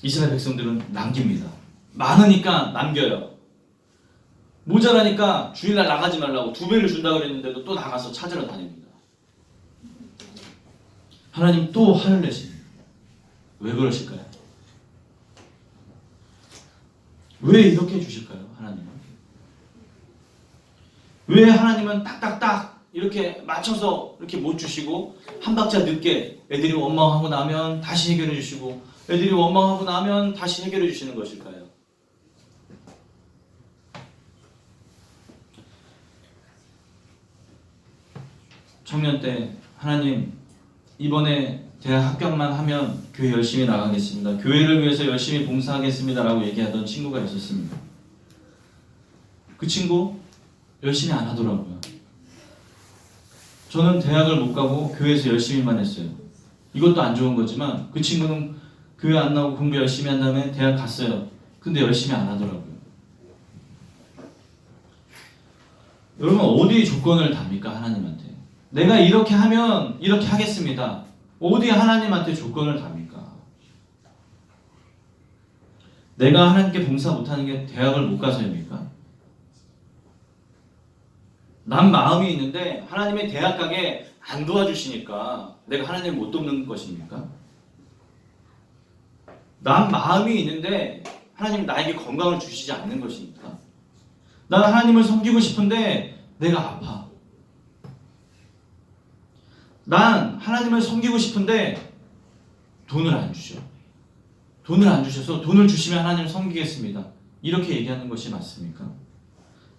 이스라엘 백성들은 남깁니다. 많으니까 남겨요. 모자라니까 주일날 나가지 말라고 2배를 준다고 그랬는데도 또 나가서 찾으러 다닙니다. 하나님 또 화를 내십니다. 왜 그러실까요? 왜 이렇게 해주실까요? 하나님은? 왜 하나님은 딱딱딱 이렇게 맞춰서 이렇게 못 주시고 한 박자 늦게 애들이 원망하고 나면 다시 해결해 주시고 애들이 원망하고 나면 다시 해결해 주시는 것일까요? 청년 때 하나님 이번에 대학 합격만 하면 교회 열심히 나가겠습니다. 교회를 위해서 열심히 봉사하겠습니다 라고 얘기하던 친구가 있었습니다. 그 친구 열심히 안 하더라고요. 저는 대학을 못 가고 교회에서 열심히만 했어요. 이것도 안 좋은 거지만 그 친구는 교회 안 나오고 공부 열심히 한 다음에 대학 갔어요. 근데 열심히 안 하더라고요. 여러분 어디 조건을 답니까? 하나님한테. 내가 이렇게 하면 이렇게 하겠습니다. 어디 하나님한테 조건을 답니까? 내가 하나님께 봉사 못하는 게 대학을 못 가서입니까? 난 마음이 있는데 하나님의 대학 가게 안 도와주시니까 내가 하나님을 못 돕는 것입니까? 난 마음이 있는데 하나님 나에게 건강을 주시지 않는 것입니까? 난 하나님을 섬기고 싶은데 내가 아파. 난 하나님을 섬기고 싶은데 돈을 안 주셔. 돈을 안 주셔서 돈을 주시면 하나님을 섬기겠습니다. 이렇게 얘기하는 것이 맞습니까?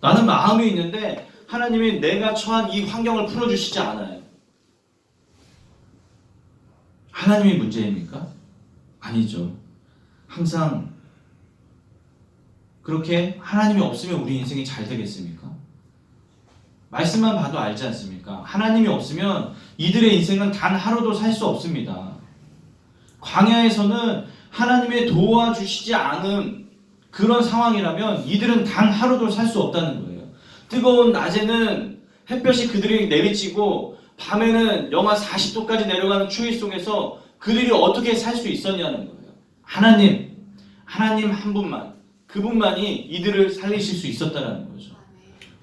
나는 마음이 있는데 하나님이 내가 처한 이 환경을 풀어주시지 않아요. 하나님이 문제입니까? 아니죠. 항상 그렇게 하나님이 없으면 우리 인생이 잘 되겠습니까? 말씀만 봐도 알지 않습니까? 하나님이 없으면 이들의 인생은 단 하루도 살 수 없습니다. 광야에서는 하나님의 도와주시지 않은 그런 상황이라면 이들은 단 하루도 살 수 없다는 거예요. 뜨거운 낮에는 햇볕이 그들에게 내리쬐고 밤에는 영하 40도까지 내려가는 추위 속에서 그들이 어떻게 살 수 있었냐는 거예요. 하나님 한 분만, 그분만이 이들을 살리실 수 있었다는 거죠.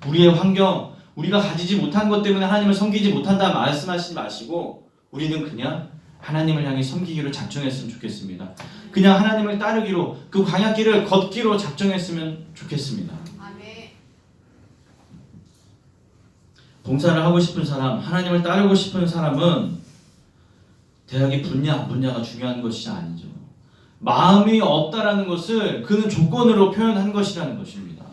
우리의 환경, 우리가 가지지 못한 것 때문에 하나님을 섬기지 못한다 말씀하시지 마시고 우리는 그냥 하나님을 향해 섬기기로 작정했으면 좋겠습니다. 그냥 하나님을 따르기로, 그 광야길을 걷기로 작정했으면 좋겠습니다. 봉사를 하고 싶은 사람, 하나님을 따르고 싶은 사람은 대학이 붙냐 안 붙냐가 중요한 것이 아니죠. 마음이 없다라는 것을 그는 조건으로 표현한 것이라는 것입니다.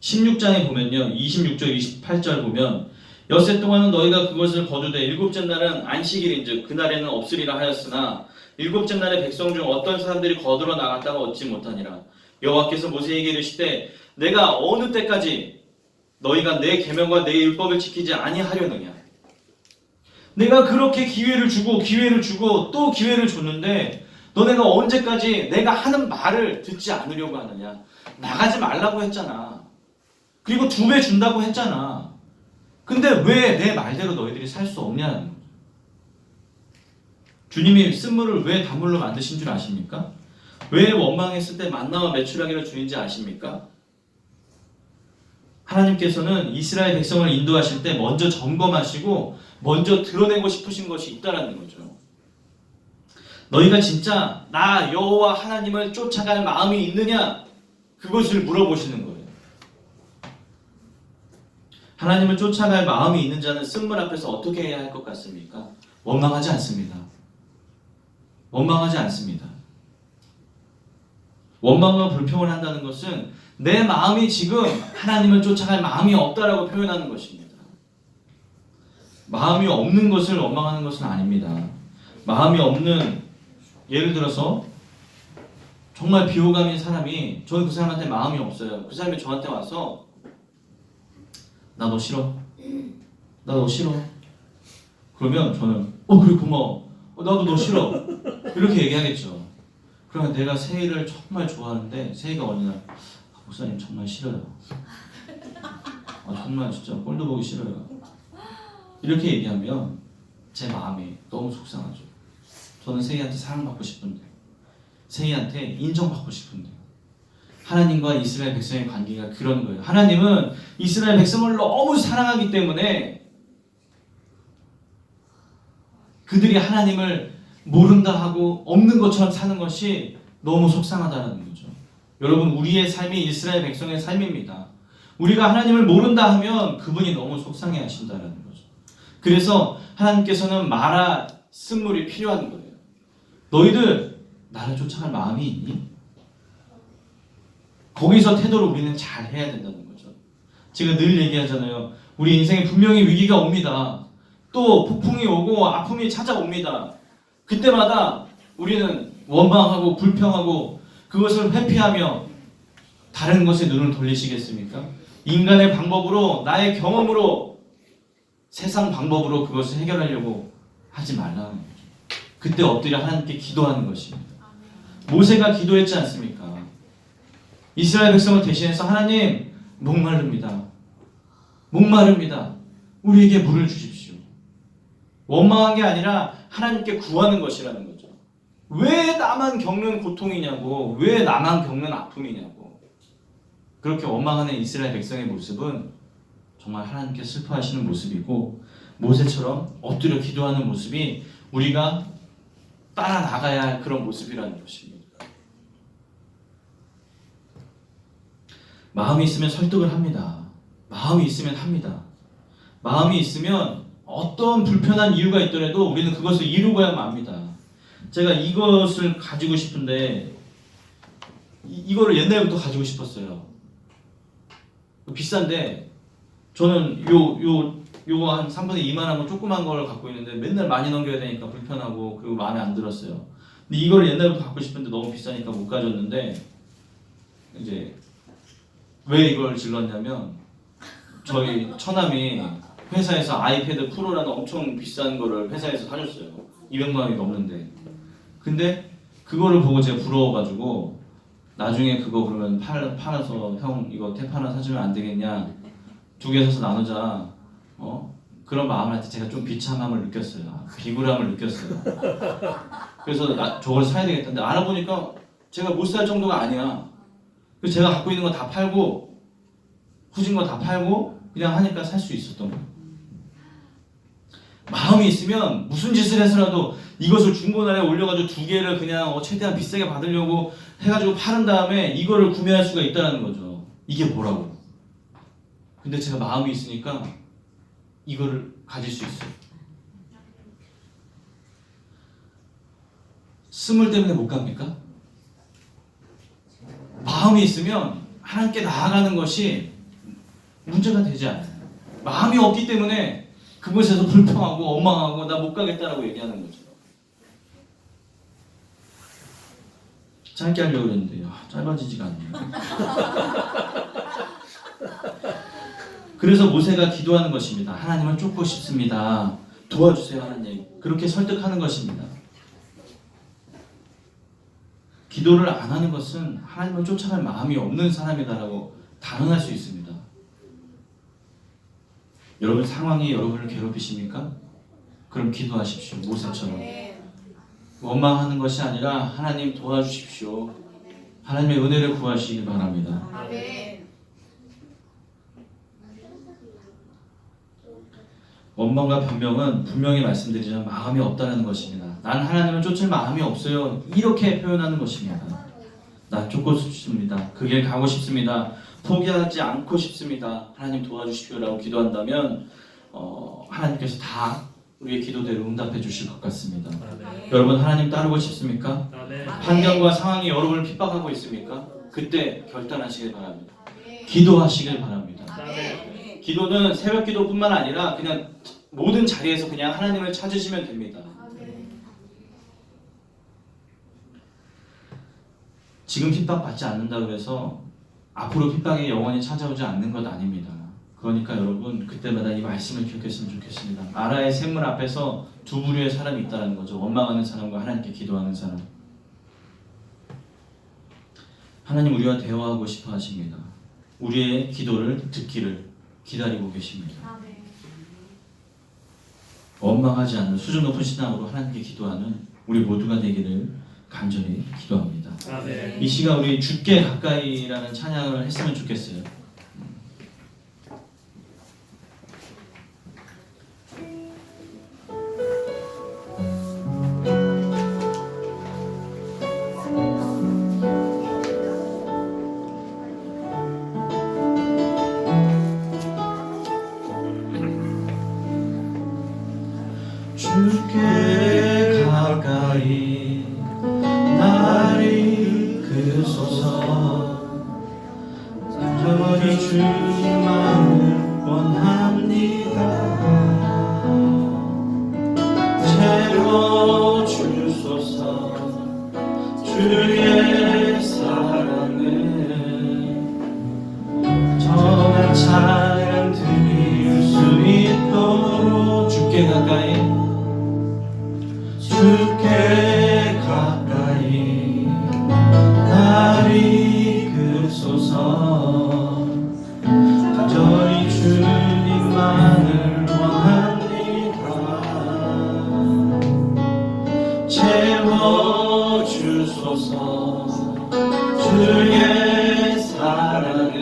16장에 보면요, 26절 28절 보면 엿새 동안은 너희가 그것을 거두되 일곱째 날은 안식일인즉 그날에는 없으리라 하였으나 일곱째 날에 백성 중 어떤 사람들이 거두러 나갔다가 얻지 못하니라. 여호와께서 모세에게 이르시되 내가 어느 때까지 너희가 내 계명과 내 율법을 지키지 아니하려느냐. 내가 그렇게 기회를 주고 또 기회를 줬는데 너네가 언제까지 내가 하는 말을 듣지 않으려고 하느냐. 나가지 말라고 했잖아. 그리고 2배 준다고 했잖아. 근데 왜 내 말대로 너희들이 살 수 없냐는 거죠. 주님이 쓴물을 왜 단물로 만드신 줄 아십니까? 왜 원망했을 때 만나와 메추라기를 주는지 아십니까? 하나님께서는 이스라엘 백성을 인도하실 때 먼저 점검하시고 먼저 드러내고 싶으신 것이 있다라는 거죠. 너희가 진짜 나 여호와 하나님을 쫓아갈 마음이 있느냐? 그것을 물어보시는 거예요. 하나님을 쫓아갈 마음이 있는 자는 쓴물 앞에서 어떻게 해야 할 것 같습니까? 원망하지 않습니다. 원망하지 않습니다. 원망과 불평을 한다는 것은 내 마음이 지금 하나님을 쫓아갈 마음이 없다라고 표현하는 것입니다. 마음이 없는 것을 원망하는 것은 아닙니다. 마음이 없는, 예를 들어서 정말 비호감인 사람이, 저는 그 사람한테 마음이 없어요. 그 사람이 저한테 와서 나 너 싫어. 나 너 싫어. 그러면 저는 그래 고마워. 나도 너 싫어. 이렇게 얘기하겠죠. 그러면 내가 세희를 정말 좋아하는데 세희가 어느 날 목사님 정말 싫어요. 정말 진짜 꼴도 보기 싫어요. 이렇게 얘기하면 제 마음이 너무 속상하죠. 저는 세희한테 사랑받고 싶은데 세이한테 인정받고 싶은데 하나님과 이스라엘 백성의 관계가 그런 거예요. 하나님은 이스라엘 백성을 너무 사랑하기 때문에 그들이 하나님을 모른다 하고 없는 것처럼 사는 것이 너무 속상하다는 거죠. 여러분, 우리의 삶이 이스라엘 백성의 삶입니다. 우리가 하나님을 모른다 하면 그분이 너무 속상해 하신다는 거죠. 그래서 하나님께서는 마라 쓴물이 필요한 거예요. 너희들 나를 쫓아갈 마음이 있니? 거기서 태도를 우리는 잘 해야 된다는 거죠. 제가 늘 얘기하잖아요. 우리 인생에 분명히 위기가 옵니다. 또 폭풍이 오고 아픔이 찾아옵니다. 그때마다 우리는 원망하고 불평하고 그것을 회피하며 다른 것에 눈을 돌리시겠습니까? 인간의 방법으로, 나의 경험으로, 세상 방법으로 그것을 해결하려고 하지 말라는 거죠. 그때 엎드려 하나님께 기도하는 것입니다. 모세가 기도했지 않습니까? 이스라엘 백성을 대신해서 하나님, 목마릅니다. 목마릅니다. 우리에게 물을 주십시오. 원망한 게 아니라 하나님께 구하는 것이라는 거죠. 왜 나만 겪는 고통이냐고, 왜 나만 겪는 아픔이냐고. 그렇게 원망하는 이스라엘 백성의 모습은 정말 하나님께 슬퍼하시는 모습이고, 모세처럼 엎드려 기도하는 모습이 우리가 따라 나가야 할 그런 모습이라는 것입니다. 마음이 있으면 설득을 합니다. 마음이 있으면 합니다. 마음이 있으면 어떤 불편한 이유가 있더라도 우리는 그것을 이루고야만 합니다. 제가 이것을 가지고 싶은데 이거를 옛날부터 가지고 싶었어요. 비싼데 저는 요거 한 3분의 2만 원 조그만 걸 갖고 있는데 맨날 많이 넘겨야 되니까 불편하고 그리고 마음에 안 들었어요. 근데 이걸 옛날부터 갖고 싶은데 너무 비싸니까 못 가졌는데 이제 왜 이걸 질렀냐면 저희 처남이 회사에서 아이패드 프로라는 엄청 비싼 거를 회사에서 사줬어요. 200만 원이 넘는데. 근데 그거를 보고 제가 부러워가지고 나중에 그거 그러면 팔아서 형 이거 탭 하나 사주면 안 되겠냐, 2개 사서 나누자, 그런 마음을 할 때 제가 좀 비참함을 느꼈어요. 비굴함을 느꼈어요. 그래서 저걸 사야 되겠다는데 알아보니까 제가 못 살 정도가 아니야. 그래서 제가 갖고 있는 거 다 팔고 후진 거 다 팔고 그냥 하니까 살 수 있었던 거예요. 마음이 있으면 무슨 짓을 해서라도 이것을 중고나라에 올려가지고 2개를 그냥 최대한 비싸게 받으려고 해가지고 파는 다음에 이거를 구매할 수가 있다는 거죠. 이게 뭐라고. 근데 제가 마음이 있으니까 이거를 가질 수 있어요. 스물 때문에 못 갑니까? 마음이 있으면 하나님께 나아가는 것이 문제가 되지 않아요. 마음이 없기 때문에 그곳에서 불평하고 원망하고 나 못 가겠다라고 얘기하는 거죠. 짧게 하려고 했는데 짧아지지가 않네요. 그래서 모세가 기도하는 것입니다. 하나님을 쫓고 싶습니다. 도와주세요 하나님. 그렇게 설득하는 것입니다. 기도를 안 하는 것은 하나님을 쫓아갈 마음이 없는 사람이다라고 단언할 수 있습니다. 여러분 상황이 여러분을 괴롭히십니까? 그럼 기도하십시오. 모세처럼. 원망하는 것이 아니라 하나님 도와주십시오. 하나님의 은혜를 구하시기 바랍니다. 원망과 변명은 분명히 말씀드리자면 마음이 없다는 것입니다. 난 하나님을 쫓을 마음이 없어요. 이렇게 표현하는 것입니다. 나 쫓고 싶습니다. 그 길 가고 싶습니다. 포기하지 않고 싶습니다. 하나님 도와주십시오라고 기도한다면 하나님께서 다 우리의 기도대로 응답해 주실 것 같습니다. 여러분 하나님 따르고 싶습니까? 환경과 상황이 여러분을 핍박하고 있습니까? 그때 결단하시길 바랍니다. 기도하시길 바랍니다. 기도는 새벽 기도뿐만 아니라 그냥 모든 자리에서 그냥 하나님을 찾으시면 됩니다. 지금 핍박받지 않는다고 해서 앞으로 핍박이 영원히 찾아오지 않는 것 아닙니다. 그러니까 여러분 그때마다 이 말씀을 기억했으면 좋겠습니다. 나라의 샘물 앞에서 두 부류의 사람이 있다는 거죠. 원망하는 사람과 하나님께 기도하는 사람. 하나님 우리와 대화하고 싶어 하십니다. 우리의 기도를 듣기를 기다리고 계십니다. 원망하지 않는 수준 높은 신앙으로 하나님께 기도하는 우리 모두가 되기를 간절히 간절히 기도합니다. 아멘. 이 시간 우리 주께 가까이라는 찬양을 했으면 좋겠어요. 주께 가까이 나를 이끄소서. 간절히 주님만을 원합니다. 채워주소서. 주의 사랑을 정한 찬양 드릴 수 있도록 주께 가까이 주께 가까이 나를 이끄소서. 간절히 주님만을 원합니다. 채워주소서. 주의 사랑을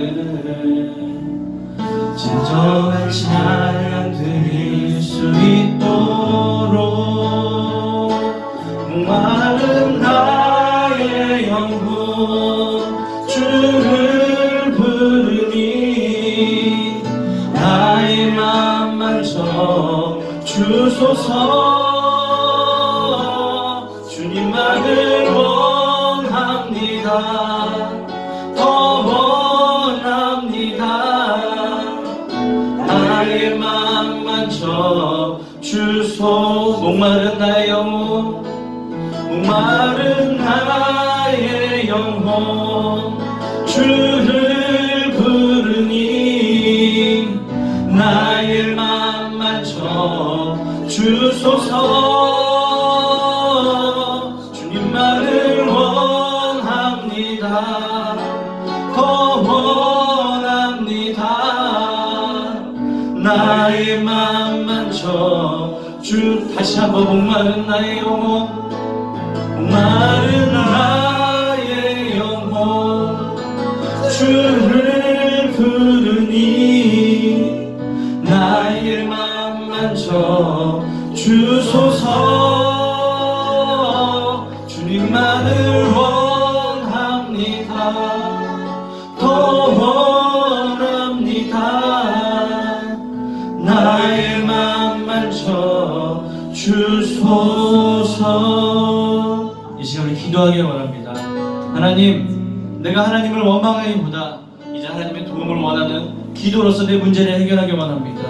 진정한 찬양 드릴 수 있도록 목마른 나의 영혼 주를 부르니 나의 맘 만져 주소서. 주님만을 원합니다. 더 원합니다. 나의 맘 만져 주소. 목마른 나의 영혼 목마른 나의 영혼 주를 부르니 나의 맘 만져 주소서. 주님만을 원합니다. 더 원합니다. 나의 맘 만져 주. 다시 한번 목마른 나의 영혼 목마른 나의 영혼 주를 부르니 나의 맘 만져 주소서. 주님만을 원합니다. 더 원합니다. 나의 맘 만져 주소서. 이 시간 우리 기도하기 원합니다. 하나님, 내가 하나님을 원망하기보다 이제 하나님의 도움을 원하는 기도로서 내 문제를 해결하기 원합니다.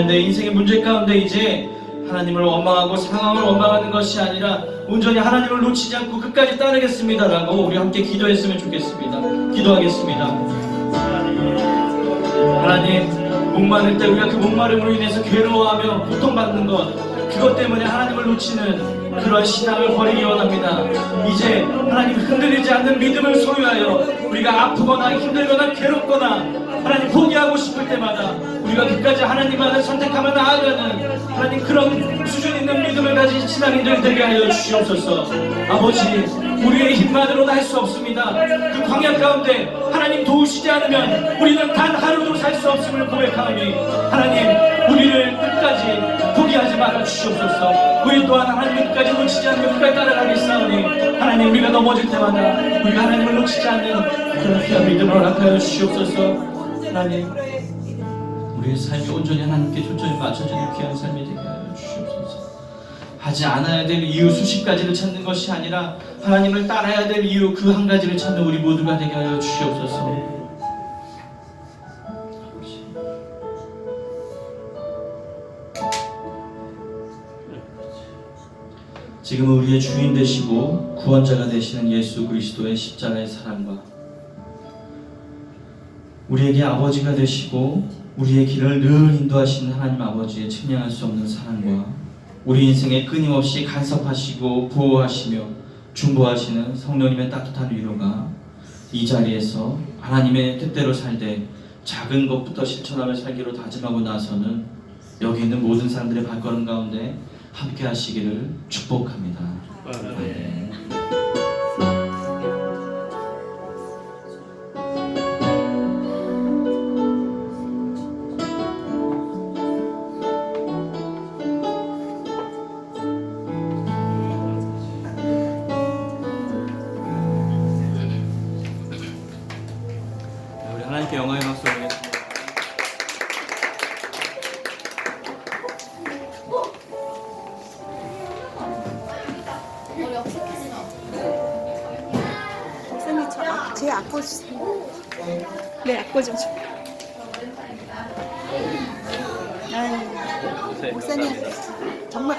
내 인생의 문제 가운데 이제 하나님을 원망하고 상황을 원망하는 것이 아니라 온전히 하나님을 놓치지 않고 끝까지 따르겠습니다라고 우리 함께 기도했으면 좋겠습니다. 기도하겠습니다. 하나님, 목마를 때 우리가 그 목마름으로 인해서 괴로워하며 고통받는 것, 그것 때문에 하나님을 놓치는 그런 신앙을 버리기 원합니다. 이제 하나님 흔들리지 않는 믿음을 소유하여 우리가 아프거나 힘들거나 괴롭거나 하나님 포기하고 싶을 때마다 우리가 끝까지 하나님만을 선택하며 나아가는 하나님 그런 수준 있는 믿음을 가진 신앙인들 되게 하여 주시옵소서. 아버지, 우리의 힘만으로는 할 수 없습니다. 그 광야 가운데 하나님 도우시지 않으면 우리는 단 하루도 살 수 없음을 고백하오니 하나님, 우리를 끝까지 포기하지 말아 주시옵소서. 우리 또한 하나님을 끝까지 놓치지 않으면 끝까지 따라가겠사오니 하나님, 우리가 넘어질 때마다 우리가 하나님을 놓치지 않는 그런 귀한 믿음을 허락하여 주시옵소서. 하나님, 우리의 삶이 온전히 하나님께 초점이 맞춰지는 귀한 삶이 되게 하여 주시옵소서. 하지 않아야 될 이유 수십 가지를 찾는 것이 아니라 하나님을 따라야 될 이유 그 한 가지를 찾는 우리 모두가 되게 하여 주시옵소서. 지금은 우리의 주인 되시고 구원자가 되시는 예수 그리스도의 십자가의 사랑과 우리에게 아버지가 되시고 우리의 길을 늘 인도하시는 하나님 아버지의 측량할 수 없는 사랑과 우리 인생에 끊임없이 간섭하시고 보호하시며 중보하시는 성령님의 따뜻한 위로가 이 자리에서 하나님의 뜻대로 살되 작은 것부터 실천하며 살기로 다짐하고 나서는 여기 있는 모든 사람들의 발걸음 가운데 함께 하시기를 축복합니다. 아멘. 영광의 박수 드리겠습니다. 목사님 제 악보 주세요. 네, 악보 좀 줘. 목사님 정말